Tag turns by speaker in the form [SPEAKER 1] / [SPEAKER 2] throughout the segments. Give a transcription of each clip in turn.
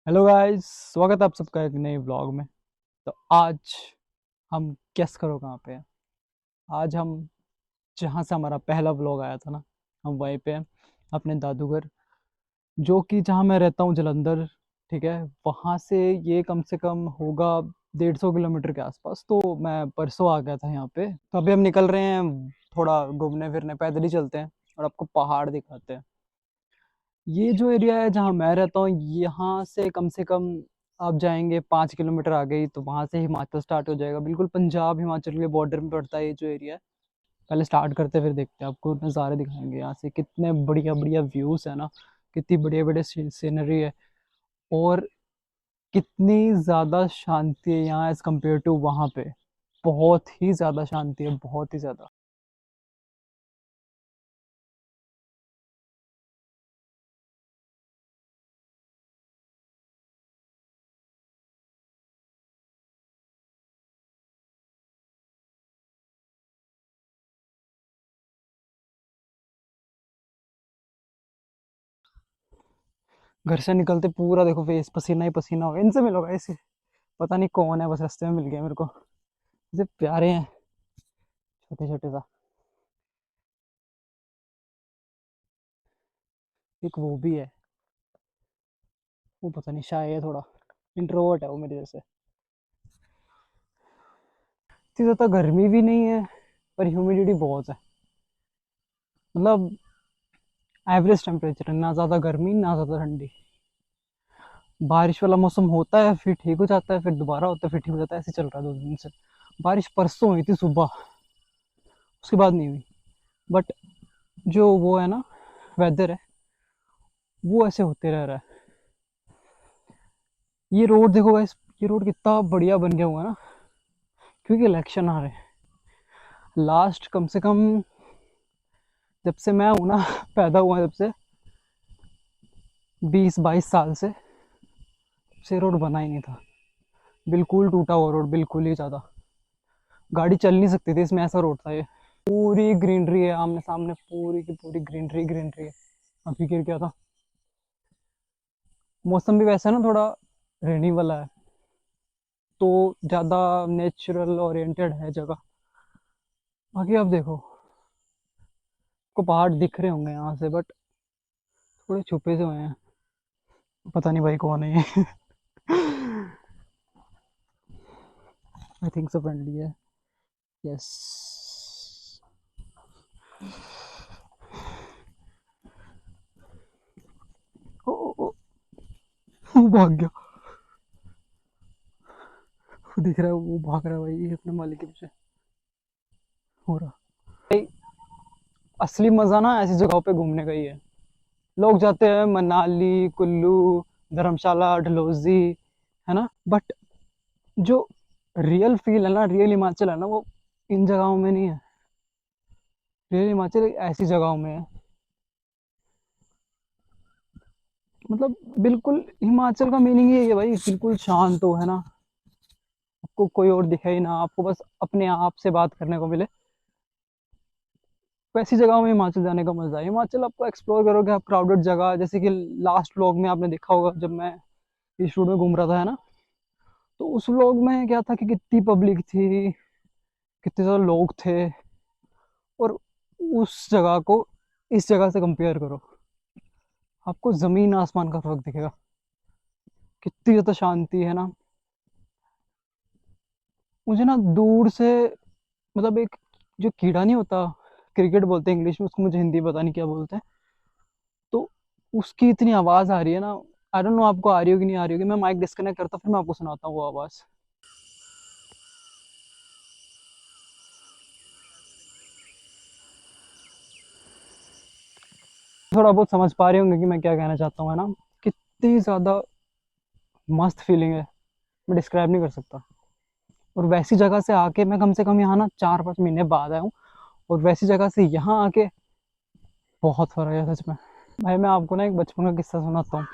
[SPEAKER 1] Hello guys, स्वागत है आप सबका एक नए व्लॉग में। तो आज हम गेस करो कहाँ पे हैं। आज हम जहाँ से हमारा पहला व्लॉग आया था ना, हम वहीं पे हैं, अपने दादू घर, जो कि जहाँ मैं रहता हूँ, जलंधर। ठीक है, वहाँ से ये कम से कम होगा 150 किलोमीटर के आसपास। तो मैं परसों आ गया था यहाँ पे, तो अभी हम निकल रहे हैं थोड़ा घूमने फिरने, पैदल ही चलते हैं और आपको पहाड़ दिखाते हैं। ये जो एरिया है जहाँ मैं रहता हूँ, यहाँ से कम आप जाएंगे 5 किलोमीटर आगे ही, तो वहाँ से हिमाचल स्टार्ट हो जाएगा। बिल्कुल पंजाब हिमाचल के बॉर्डर में पड़ता है ये जो एरिया है। पहले स्टार्ट करते हैं, फिर देखते हैं, आपको नज़ारे दिखाएंगे यहाँ से। कितने बढ़िया बढ़िया व्यूज़ है ना, कितनी बढ़िया बढ़िया सीनरी है, और कितनी ज़्यादा शांति है यहाँ एज़ कम्पेयर टू वहाँ पे। बहुत ही ज़्यादा शांति है, बहुत ही ज़्यादा। घर से निकलते पूरा देखो फेस पसीना ही पसीना हो गया। इनसे मिलो गाइस, पता नहीं कौन है, बस रास्ते में मिल गया मेरे को। इतने प्यारे हैं, छोटे छोटे सा। एक वो भी है, वो पता नहीं, शाय है थोड़ा, इंट्रोवर्ट है वो मेरे जैसे। इतनी ज़्यादा गर्मी भी नहीं है, पर ह्यूमिडिटी बहुत है। मतलब एवरेज टेम्परेचर है, ना ज़्यादा गर्मी ना ज़्यादा ठंडी। बारिश वाला मौसम होता है, फिर ठीक हो जाता है, फिर दोबारा होता है, फिर ठीक हो जाता है। ऐसे चल रहा है 2 दिन से। बारिश परसों हुई थी सुबह, उसके बाद नहीं हुई। बट जो वो है ना, वेदर है, वो ऐसे होते रह रहा है। ये रोड देखो गाइस, ये रोड कितना बढ़िया बन गया हुआ है ना, क्योंकि इलेक्शन आ रहे हैं। लास्ट कम से कम जब से मैं हूँ ना पैदा हुआ जब से 20-22 साल से रोड बना ही नहीं था। बिल्कुल टूटा हुआ रोड, बिल्कुल ही ज़्यादा। गाड़ी चल नहीं सकती थी इसमें, ऐसा रोड था ये। पूरी ग्रीनरी है आमने सामने, पूरी की पूरी ग्रीनरी ग्रीनरी है। अभी गिर गया था। मौसम भी वैसा है ना, थोड़ा रेनी वाला है, तो ज़्यादा नेचुरल ओरिएंटेड है जगह। बाकी आप देखो, को पहाड़ दिख रहे होंगे यहाँ से, बट थोड़े छुपे से हुए हैं। पता नहीं भाई कौन है ये आई थिंक सो फ्रेंडली है। यस। ओ, ओ, ओ, वो भाग गया। वो दिख रहा है, वो भाग रहा है भाई, ये अपने मालिक के पीछे हो रहा। भाई, असली मजा ना ऐसी जगहों पे घूमने का ही है। लोग जाते हैं मनाली, कुल्लू, धर्मशाला, डलहौजी, है ना, बट जो रियल फील है ना, रियल हिमाचल है ना, वो इन जगहों में नहीं है। रियल हिमाचल एक ऐसी जगहों में है। मतलब बिल्कुल हिमाचल का मीनिंग यही है भाई, बिल्कुल शांत हो, है ना, आपको कोई और दिखे ही ना, आपको बस अपने आप से बात करने को मिले। वैसी जगहों में हिमाचल जाने का मजा है। हिमाचल आपको एक्सप्लोर करोगे आप, क्राउडेड जगह, जैसे कि लास्ट व्लॉग में आपने देखा होगा जब मैं इस रोड में घूम रहा था, है ना, तो उस व्लॉग में क्या था कि कितनी पब्लिक थी, कितने सारे लोग थे। और उस जगह को इस जगह से कंपेयर करो, आपको जमीन आसमान का फर्क दिखेगा। कितनी ज्यादा शांति है ना। मुझे ना दूर से, मतलब एक जो कीड़ा नहीं होता, क्रिकेट बोलते हैं इंग्लिश में उसको, मुझे हिंदी पता नहीं क्या बोलते हैं, तो उसकी इतनी आवाज आ रही है ना। आई डोंट नो आपको आ रही होगी नहीं आ रही होगी, मैं माइक डिस्कनेक्ट करता हूँ, फिर मैं आपको सुनाता हूँ वो आवाज। थोड़ा बहुत समझ पा रहे होंगे कि मैं क्या कहना चाहता हूँ, है ना। कितनी ज्यादा मस्त फीलिंग है, मैं डिस्क्राइब नहीं कर सकता। और वैसी जगह से आके मैं कम से कम यहाँ ना 4-5 महीने बाद आया हूँ, और वैसी जगह से यहाँ आके बहुत फर्क है सच में। भाई मैं आपको ना एक बचपन का किस्सा सुनाता हूँ।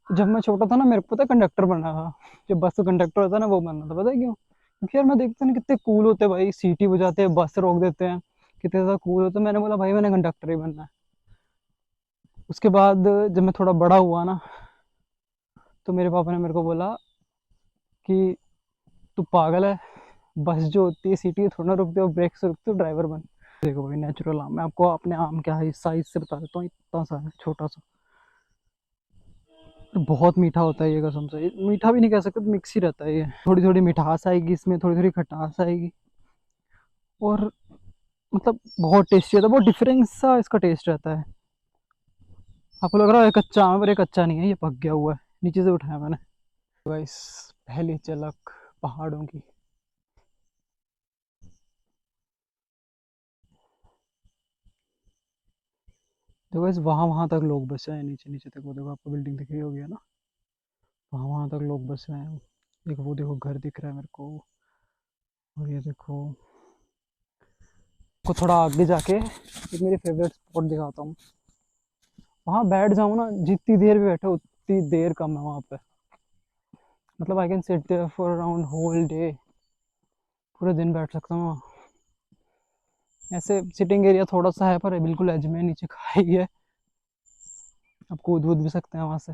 [SPEAKER 1] जब मैं छोटा था ना, मेरे को पता कंडक्टर बनना था। जब बस का कंडक्टर होता है ना, वो बनना था। पता है क्यों? क्योंकि यार मैं देखता ना कितने कूल होते हैं भाई, सीटी बजाते हैं, बस रोक देते हैं, कितने ज़्यादा कूल होते हैं। मैंने बोला भाई मैंने कंडक्टर ही बनना है। उसके बाद जब मैं थोड़ा बड़ा हुआ ना, तो मेरे पापा ने मेरे को बोला कि तू पागल है, बस जो होती है सिटी थोड़ा ना रुकती है, ब्रेक से रुकती है, ड्राइवर बन। देखो भाई, नेचुरल आम, मैं आपको अपने आम क्या है साइज से बता देता हूँ, इतना सा है, छोटा सा। तो बहुत मीठा होता है ये, कसम से। मीठा भी नहीं कह सकते, मिक्स ही रहता है ये, थोड़ी थोड़ी मिठास आएगी इसमें, थोड़ी थोड़ी खटास आएगी, और मतलब बहुत टेस्टी रहता है, बहुत डिफरेंस सा इसका टेस्ट रहता है। आपको लग रहा है कच्चा आम है, पर ये कच्चा नहीं है, ये पक गया हुआ है, नीचे से उठाया मैंने। गाइस, पहली झलक पहाड़ों की। देखो गाइस, वहाँ वहाँ तक लोग बसे हैं, नीचे नीचे तक, वो देखो आपको बिल्डिंग दिख रही होगी है ना, वहाँ वहाँ तक लोग बसे हैं। देखो वो देखो घर दिख रहा है मेरे को, और ये देखो को थोड़ा आगे जाके एक मेरी फेवरेट स्पॉट दिखाता हूँ। वहाँ बैठ जाऊँ ना, जितनी देर भी बैठे उतनी देर कम है वहाँ पे। मतलब I can sit there for around whole day, पूरे दिन बैठ सकता हूँ वहाँ। ऐसे सिटिंग एरिया थोड़ा सा है, पर बिल्कुल एज में, नीचे खाई है, आप कूद वूद भी सकते हैं वहाँ से,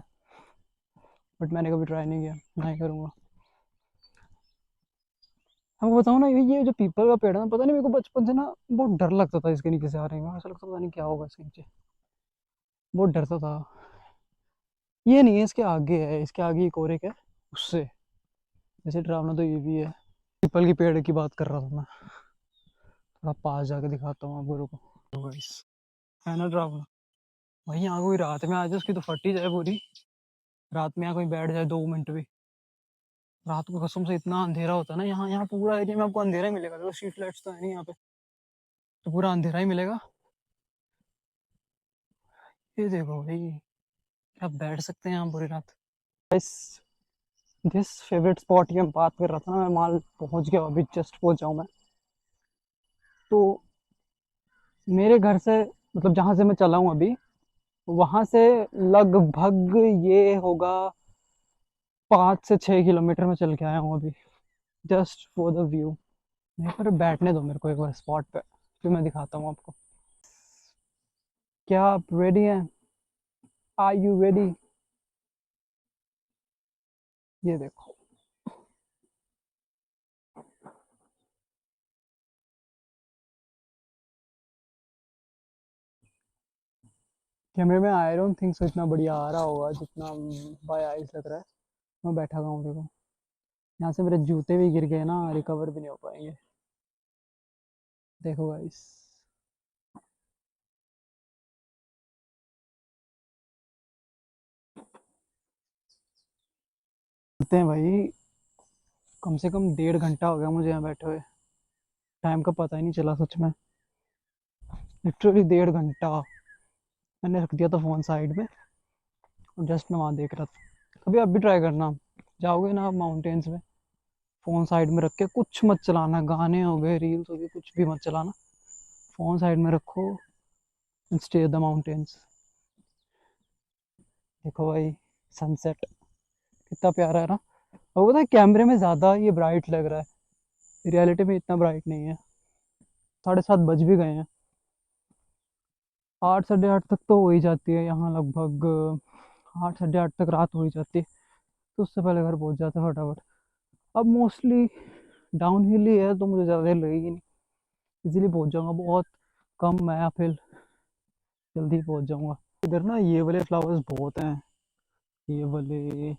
[SPEAKER 1] बट मैंने कभी ट्राई नहीं किया, नहीं करूँगा। आपको बताऊँ ना, ये जो पीपल का पेड़ है ना, पता नहीं मेरे को बचपन से ना बहुत डर लगता था इसके नीचे से आ रहे हैं, ऐसा लगता पता नहीं क्या होगा इसके नीचे, बहुत डरता था। ये नहीं है, इसके आगे है, इसके आगे एक और एक है, उससे जैसे डरावना तो ये भी है। पीपल की पेड़ की बात कर रहा था मैं, थोड़ा पास जाके दिखाता हूँ आपको, रुको। गाइस, है ना डरावना। वहीं यहाँ कोई रात में आ जाए, उसकी तो फट ही जाए पूरी। रात में यहाँ कोई बैठ जाए 2 मिनट भी, रात को कसम से इतना अंधेरा होता है ना यहाँ, यहाँ पूरा एरिया में आपको अंधेरा ही मिलेगा, देखो स्ट्रीट लाइट्स तो है नहीं यहाँ पे, तो पूरा अंधेरा ही मिलेगा। ये देखो भाई, आप बैठ सकते हैं यहाँ पूरी रात। इस दिस फेवरेट स्पॉट की मैं बात कर रहा था ना, मैं माल पहुंच गया, अभी जस्ट पहुंचा हूँ मैं। तो मेरे घर से, मतलब जहाँ से मैं चला हूँ अभी, वहां से लगभग ये होगा 5 से 6 किलोमीटर में चल के आया हूँ अभी, जस्ट फॉर द व्यू। नहीं, पर बैठने दो मेरे को एक बार स्पॉट पे, फिर मैं दिखाता हूँ आपको। क्या आप रेडी हैं? Are you ready? ये देखो, कैमरे में आई डोंट थिंक सो इतना बढ़िया आ रहा होगा जितना बाय आइस लग रहा है। मैं बैठा हुआ हूँ, देखो यहाँ से मेरे जूते भी गिर गए ना, रिकवर भी नहीं हो पाएंगे। देखो गाइस, चलते हैं भाई। कम से कम 1.5 घंटा हो गया मुझे यहाँ बैठे हुए, टाइम का पता ही नहीं चला सच में, लिटरली 1.5 घंटा। मैंने रख दिया था फ़ोन साइड में, और जस्ट मैं वहाँ देख रहा था। कभी आप भी ट्राई करना, जाओगे ना आप माउंटेन्स में, फ़ोन साइड में रख के कुछ मत चलाना, गाने हो गए, रील्स हो गए, कुछ भी मत चलाना, फ़ोन साइड में रखो एंड स्टे द माउंटेन्स। देखो भाई, सनसेट कितना प्यारा है ना। और पता है कैमरे में ज़्यादा ये ब्राइट लग रहा है, रियलिटी में इतना ब्राइट नहीं है। 7:30 बज भी गए हैं, 8 साढ़े 8 तक तो हो ही जाती है यहाँ लगभग, 8 साढ़े 8 तक रात हो ही जाती है, तो उससे पहले घर पहुँच जाते हैं फटाफट। अब मोस्टली डाउन हिल ही है, तो मुझे ज़्यादा देर लगेगी नहीं, इजीली पहुँच जाऊँगा, बहुत कम मैं, या फिर जल्दी पहुँच जाऊँगा। इधर ना ये वाले फ्लावर्स बहुत हैं, ये वाले,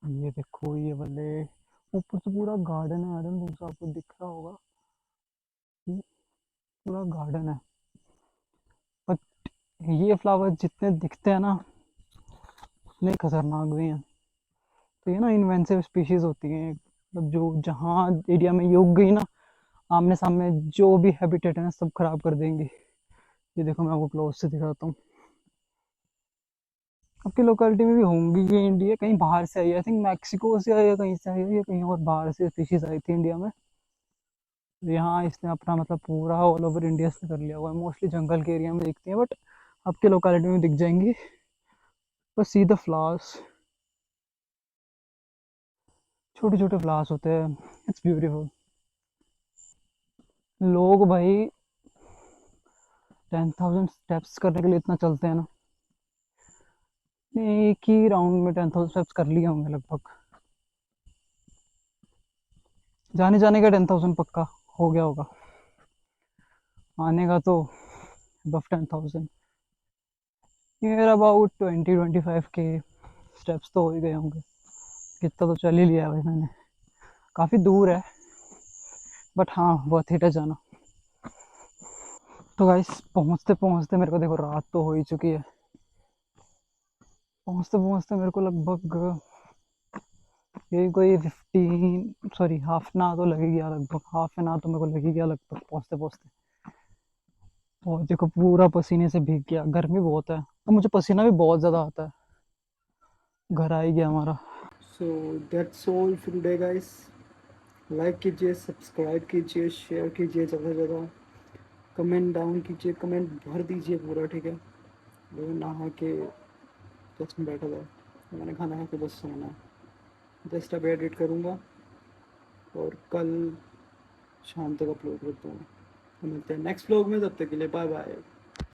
[SPEAKER 1] ये देखो ये वाले, ऊपर से पूरा गार्डन है, गार्डन दूसरा आपको दिख रहा होगा, ये पूरा गार्डन है। बट ये फ्लावर्स जितने दिखते हैं ना, उतने खतरनाक भी हैं। तो ये ना इन्वेंसिव स्पीशीज होती हैं, मतलब जो जहाँ एरिया में ये उग गई ना, आमने सामने जो भी हैबिटेट है ना, सब खराब कर देंगी। ये देखो मैं आपको क्लोज से दिखाता हूँ, आपकी लोकेलिटी में भी होंगी ये, इंडिया कहीं बाहर से आई है, आई थिंक मैक्सिको से आई है, कहीं से आई है, या कहीं और बाहर से स्पीशीज आई थी इंडिया में। तो यहाँ इसने अपना मतलब पूरा ऑल ओवर इंडिया से कर लिया हुआ है, मोस्टली जंगल के एरिया में दिखती है, बट आपके लोकेलिटी में दिख जाएंगी। बस सी द फ्लावर्स, छोटे छोटे फ्लावर्स होते हैं, इट्स ब्यूटीफुल। लोग भाई 10,000 स्टेप्स करने के लिए इतना चलते हैं ना, एक ही राउंड में 10,000 स्टेप्स कर लिए होंगे लगभग। जाने जाने का 10,000 पक्का हो गया होगा, आने का तो अबव 10,000, नियर अबाउट 20-25 के स्टेप्स तो हो ही गए होंगे। कितना तो चल ही लिया है भाई मैंने, काफ़ी दूर है बट हाँ वर्थ इट है जाना। तो गाइस पहुँचते पहुँचते मेरे को देखो रात तो हो ही चुकी है। पहुँचते पहुँचते मेरे को लगभग यही कोई 15 सॉरी हाफ एन आवर तो लग ही गया, लगभग हाफ एन आवर तो मेरे को लग ही गया लगभग पहुँचते पहुँचते। और देखो पूरा पसीने से भीग गया, गर्मी बहुत है और मुझे पसीना भी बहुत ज़्यादा आता है। घर आ ही गया हमारा। So that's all for today guys. Like कीजिए, सब्सक्राइब कीजिए, शेयर कीजिए ज़्यादा से ज़्यादा, कमेंट डाउन कीजिए, कमेंट भर दीजिए पूरा, ठीक है। वो नहा के जस्ट में बैठा था, तो मैंने खाना खा के बस सोना है। जस्ट अब एडिट करूँगा और कल शाम तक अपलोड करता हूँ। तो मिलते हैं नेक्स्ट व्लॉग में, तब तक के लिए बाय बाय।